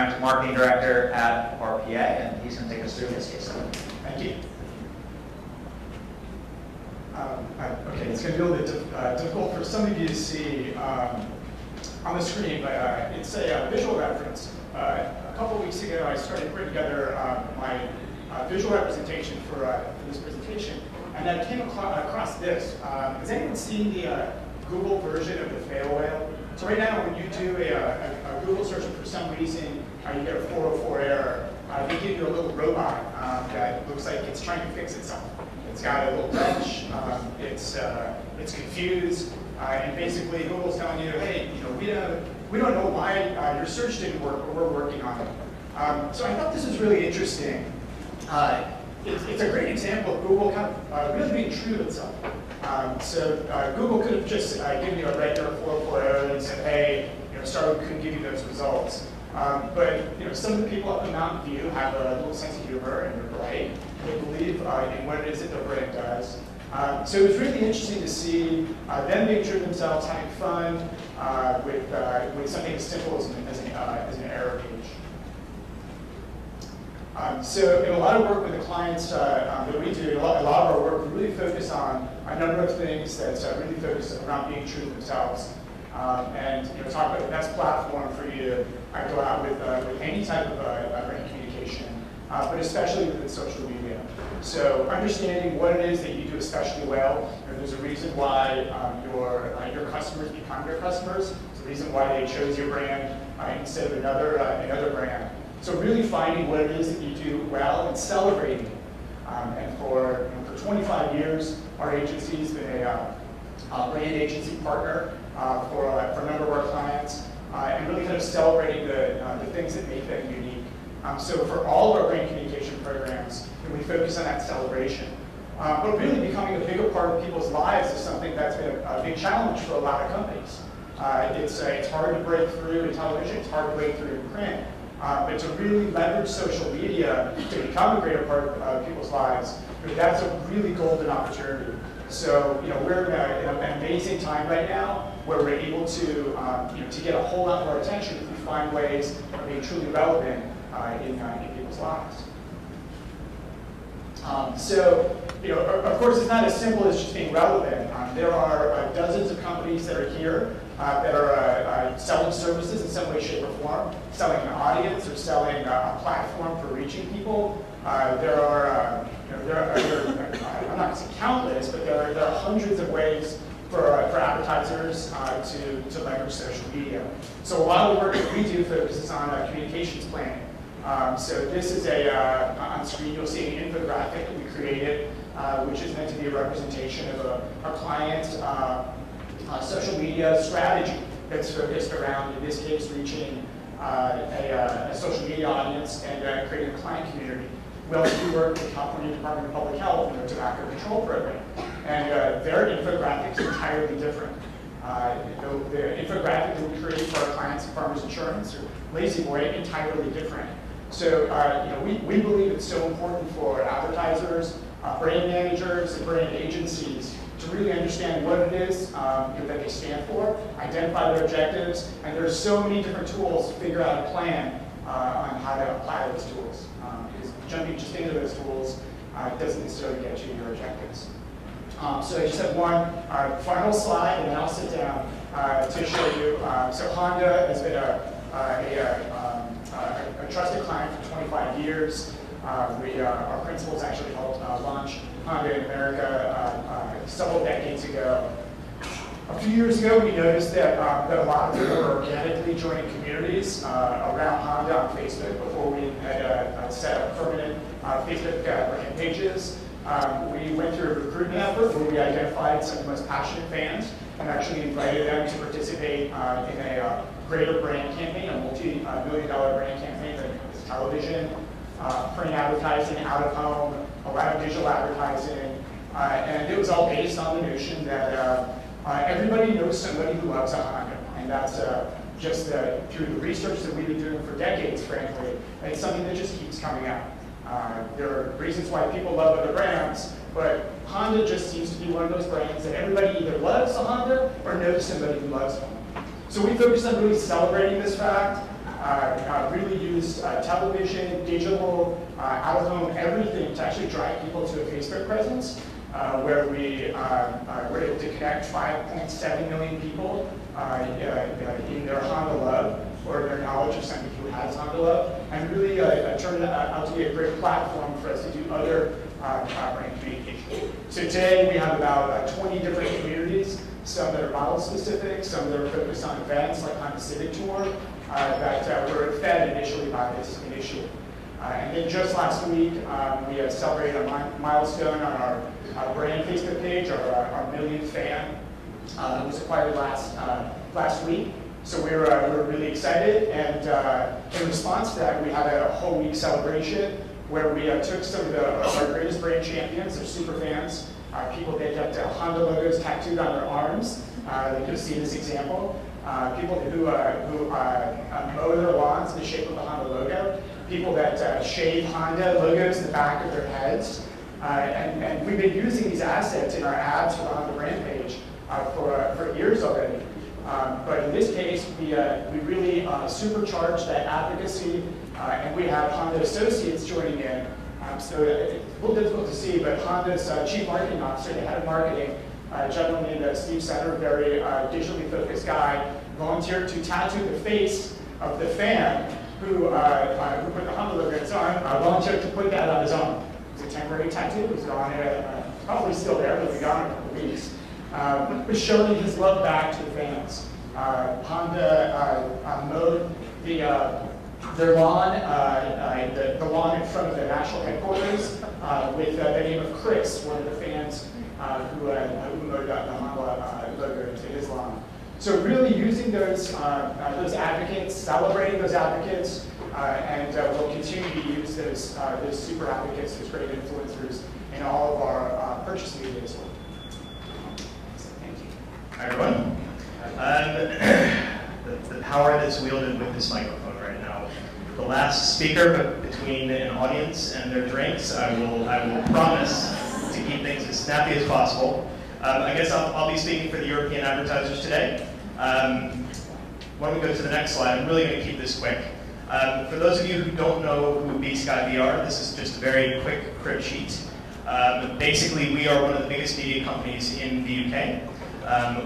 I'm Marketing Director at RPA, and he's going to take us through his case study. Thank you. Okay, it's going to be a little bit difficult for some of you to see on the screen, but it's a visual reference. A couple of weeks ago, I started putting together my visual representation for this presentation, and I came across this. Has anyone seen the Google version of the fail whale? So right now, when you do a Google search and for some reason you get a 404 error, they give you a little robot that looks like it's trying to fix itself. It's got a little wrench, it's confused, and basically Google's telling you, hey, we don't know why your search didn't work, but we're working on it. So I thought this was really interesting. It's a great example of Google kind of really being true to itself. So Google could have just given you a regular 404 error and said, hey, Starbucks couldn't give you those results. But some of the people up in Mountain View have a little sense of humor, and they're bright. They believe in what it is that their brand does. So it was really interesting to see them being true to themselves, having fun with something as simple as an error page. So in a lot of work with the clients that we do, a lot of our work, we really focus on a number of things that's really focused around being true to themselves. And talk about the best platform for you to go out with any type of brand communication, but especially within social media. So understanding what it is that you do especially well. There's a reason why your customers become your customers. There's a reason why they chose your brand instead of another brand. So really finding what it is that you do well and celebrating it. And for 25 years, our agency's been a brand agency partner for a number of our clients, and really kind of celebrating the things that make them unique. So for all of our brand communication programs, we focus on that celebration. But really becoming a bigger part of people's lives is something that's been a big challenge for a lot of companies. It's hard to break through in television, it's hard to break through in print. But to really leverage social media to become a greater part of people's lives, that's a really golden opportunity. So we're in an amazing time right now where we're able to get a whole lot more attention if we find ways of being truly relevant in people's lives. Of course, it's not as simple as just being relevant. There are dozens of companies that are here that are selling services in some way, shape, or form, selling an audience or selling a platform for reaching people. There are I'm not going to say countless, but there are hundreds of ways for advertisers to leverage social media. So a lot of the work that we do focuses on communications planning. So this is on screen you'll see an infographic that we created, which is meant to be a representation of a client's social media strategy that's focused around, in this case, reaching a social media audience and creating a client community. We also do work with the California Department of Public Health and their tobacco control program. And their infographic is entirely different. The infographic that we create for our clients at Farmers Insurance or Lazy Boy, entirely different. So we believe it's so important for advertisers, brand managers, and brand agencies to really understand what it is that they stand for, identify their objectives, and there's so many different tools to figure out a plan on how to apply those tools. Because jumping just into those tools doesn't necessarily get you your objectives. So I just have one final slide, and then I'll sit down to show you. So Honda has been a trusted client for 25 years. Our principals actually helped launch Honda in America several decades ago. A few years ago, we noticed that a lot of people were organically joining communities around Honda on Facebook before we had set up permanent Facebook brand pages. We went through a recruitment effort where we identified some of the most passionate fans and actually invited them to participate in a greater brand campaign, a multi-million-dollar brand campaign that is television, print advertising, out of home, a lot of digital advertising, and it was all based on the notion that everybody knows somebody who loves a Honda, and that's just through the research that we've been doing for decades, frankly. It's something that just keeps coming out. There are reasons why people love other brands, but Honda just seems to be one of those brands that everybody either loves a Honda or knows somebody who loves one. So we focus on really celebrating this fact really used television, digital, out-of-home, everything to actually drive people to a Facebook presence, where we were able to connect 5.7 million people in their Honda love, or their knowledge of somebody who has Honda love, and really turned out to be a great platform for us to do other brand communication. So today we have about 20 different communities, some that are model specific, some that are focused on events like Honda Civic Tour, that were fed initially by this initiative. And then just last week, we celebrated a milestone on our brand Facebook page, our millionth fan was acquired last week. So we were really excited, and in response to that, we had a whole week celebration where we took some of our greatest brand champions, their super fans, people that got Honda logos tattooed on their arms. You can see this example. People who mow their lawns in the shape of the Honda logo, people that shave Honda logos in the back of their heads. And we've been using these assets in our ads for the Honda brand page for years already. But in this case, we really supercharged that advocacy, and we have Honda associates joining in. So it's a little difficult to see, but Honda's chief marketing officer, the head of marketing, a gentleman named Steve Sutter, very digitally focused guy, volunteered to tattoo the face of the fan who put the Honda logo in his arm, volunteered to put that on his arm. It's a temporary tattoo. He's gone, probably still there, but he's gone in a couple weeks. But showing his love back to the fans. Honda mowed their lawn, the lawn in front of the national headquarters, with the name of Chris, one of the fans who mowed the Honda logo into his lawn. So really using those advocates, celebrating those advocates, and we'll continue to use those super advocates, those great influencers in all of our purchase media as well. Hi everyone. The power that's wielded with this microphone right now. The last speaker, but between an audience and their drinks, I will promise to keep things as snappy as possible. I guess I'll be speaking for the European advertisers today. Why don't we go to the next slide? I'm really going to keep this quick. For those of you who don't know who B-Sky VR, this is just a very quick crib sheet. Basically, we are one of the biggest media companies in the UK.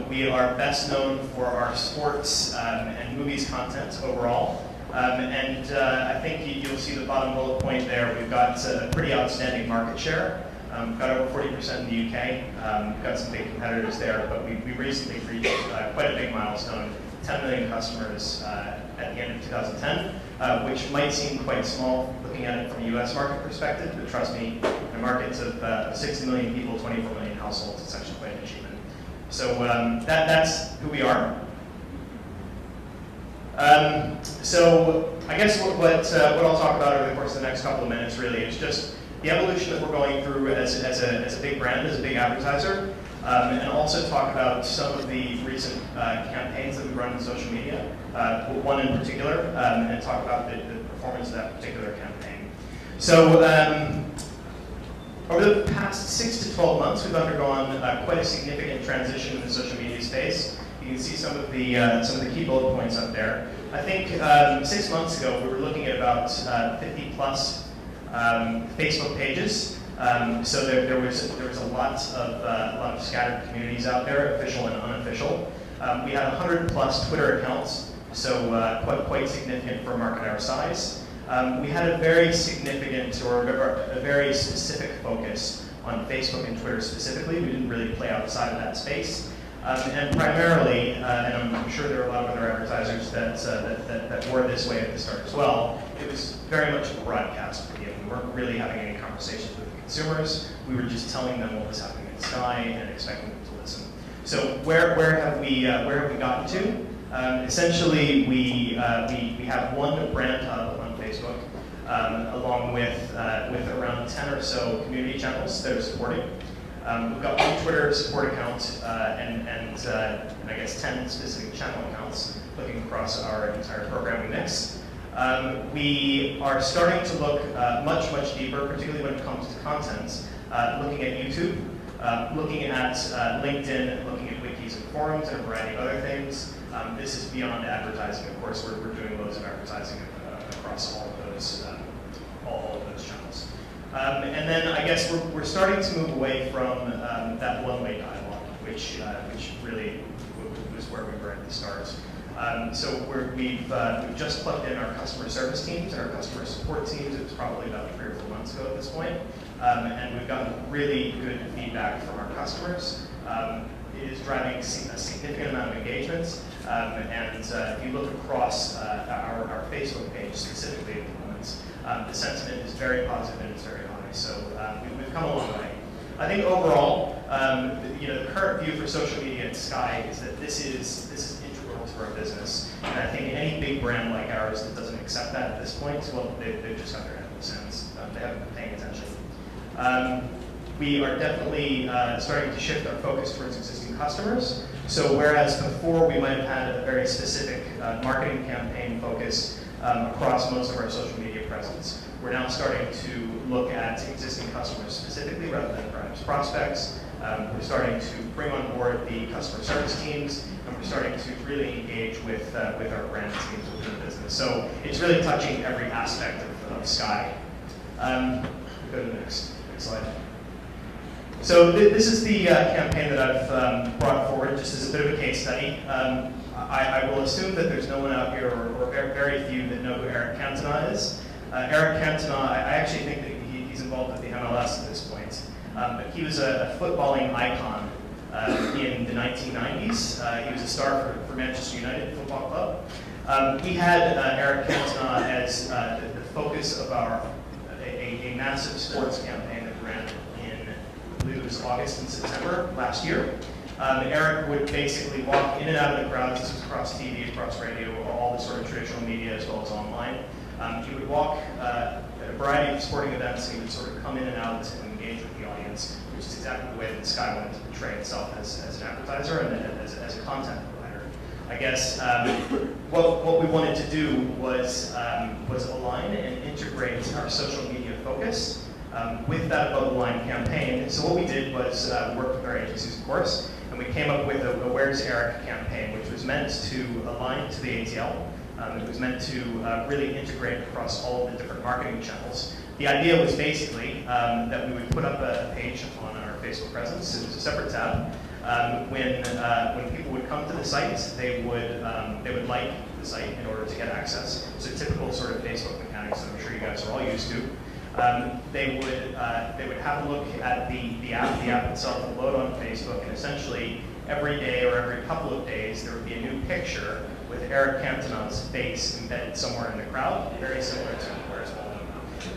We are best known for our sports and movies content overall. I think you'll see the bottom bullet point there. We've got a pretty outstanding market share. We've got over 40% in the UK. We've got some big competitors there, but we recently reached quite a big milestone, 10 million customers at the end of 2010, which might seem quite small looking at it from a US market perspective, but trust me, in a market of 60 million people, 24 million households, it's actually quite an achievement. So that's who we are. So I guess what I'll talk about over the course of the next couple of minutes really is just the evolution that we're going through as a big brand, as a big advertiser, and also talk about some of the recent campaigns that we've run in social media, one in particular, and talk about the performance of that particular campaign. So over the past 6 to 12 months, we've undergone quite a significant transition in the social media space. You can see some of the key bullet points up there. I think 6 months ago, we were looking at about 50 plus Facebook pages. So there was a lot of scattered communities out there, official and unofficial. We had 100 plus Twitter accounts, so quite significant for a market our size. We had a very significant or a very specific focus on Facebook and Twitter specifically. We didn't really play outside of that space. And primarily, and I'm sure there are a lot of other advertisers that were this way at the start as well, it was very much a broadcast medium. We weren't really having any conversations with the consumers. We were just telling them what was happening in Sky and expecting them to listen. So where have we gotten to? Essentially, we have one brand hub on Facebook, along with around 10 or so community channels that are supporting. We've got one Twitter support account and I guess 10 specific channel accounts looking across our entire programming mix. We are starting to look much deeper, particularly when it comes to content, looking at YouTube. Looking at LinkedIn, looking at wikis and forums, and a variety of other things. This is beyond advertising. Of course, we're doing loads of advertising across all of those channels. And then I guess we're starting to move away from that one-way dialogue, which really was where we were at the start. So we've just plugged in our customer service teams and our customer support teams. It was probably about 3 or 4 months ago at this point. And we've gotten really good feedback from our customers. It is driving a significant amount of engagements. And if you look across our Facebook page specifically at the moment, the sentiment is very positive and it's very high. So we've come a long way. I think overall, the current view for social media at Sky is that this is integral to our business. And I think any big brand like ours that doesn't accept that at this point, well, they've just got their head in the sands. They haven't been paying attention. We are definitely starting to shift our focus towards existing customers. So whereas before we might have had a very specific marketing campaign focus across most of our social media presence, we're now starting to look at existing customers specifically rather than perhaps prospects. We're starting to bring on board the customer service teams, and we're starting to really engage with our brand teams within the business. So it's really touching every aspect of Sky. Go to the next slide. So this is the campaign that I've brought forward just as a bit of a case study. I will assume that there's no one out here, or very few, that know who Eric Cantona is. Eric Cantona, I actually think that he's involved with the MLS at this point. But he was a footballing icon in the 1990s. He was a star for Manchester United Football Club. We had Eric Cantona as the focus of a massive sports campaign that ran in, I believe it was August and September last year. Eric would basically walk in and out of the crowds. This was across TV, across radio, all the sort of traditional media as well as online. He would walk at a variety of sporting events. He would sort of come in and out and engage with the audience, which is exactly the way that Sky wanted to portray itself as an advertiser and as a content provider. I guess what we wanted to do was align and integrate our social media focus with that above-the-line campaign. So what we did was work with our agencies, of course, and we came up with a Where's Eric campaign, which was meant to align to the ATL. It was meant to really integrate across all of the different marketing channels. The idea was basically that we would put up a page on our Facebook presence. It was a separate tab. When people would come to the site, they would like the site in order to get access. So typical sort of Facebook mechanics that I'm sure you guys are all used to. They would have a look at the app. The app itself would load on Facebook, and essentially every day or every couple of days there would be a new picture with Eric Cantona's face embedded somewhere in the crowd, very similar to Where's Waldo.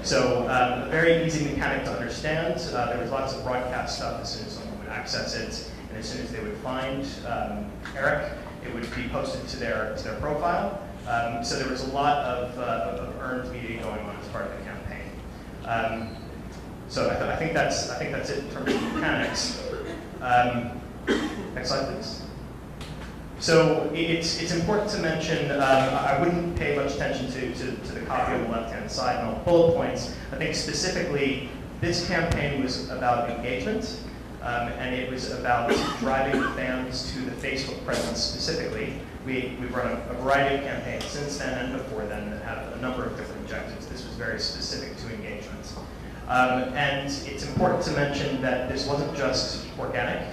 So a very easy mechanic to understand. There was lots of broadcast stuff as soon as someone would access it, and as soon as they would find Eric, it would be posted to their profile. So there was a lot of earned media going on as part of the campaign. So I think that's it in terms of mechanics. Next slide, please. So it's important to mention, I wouldn't pay much attention to the copy on the left-hand side and all the bullet points. I think specifically this campaign was about engagement, and it was about driving fans to the Facebook presence specifically. We've run a variety of campaigns since then and before then that have a number of different objectives. This was very specific to engagement. And it's important to mention that this wasn't just organic.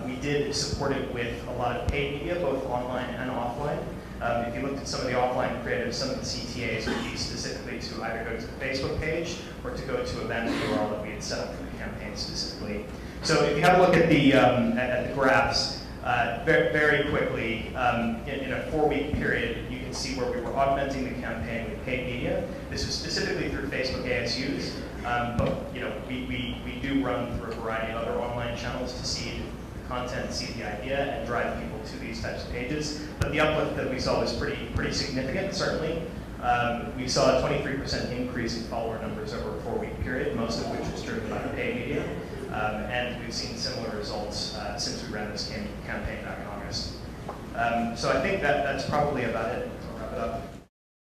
We did support it with a lot of paid media, both online and offline. If you looked at some of the offline creatives, some of the CTAs would be specifically to either go to the Facebook page or to go to a event URL that we had set up for the campaign specifically. So if you have a look at the graphs, very quickly, in a 4-week period, you can see where we were augmenting the campaign with paid media. This was specifically through Facebook ASUs, but we do run through a variety of other online channels to seed the content, seed the idea, and drive people to these types of pages. But the uplift that we saw was pretty significant, certainly. We saw a 23% increase in follower numbers over a 4-week period, most of which was driven by the paid media. And we've seen similar results since we ran this campaign back in August. So I think that's probably about it. I'll wrap it up.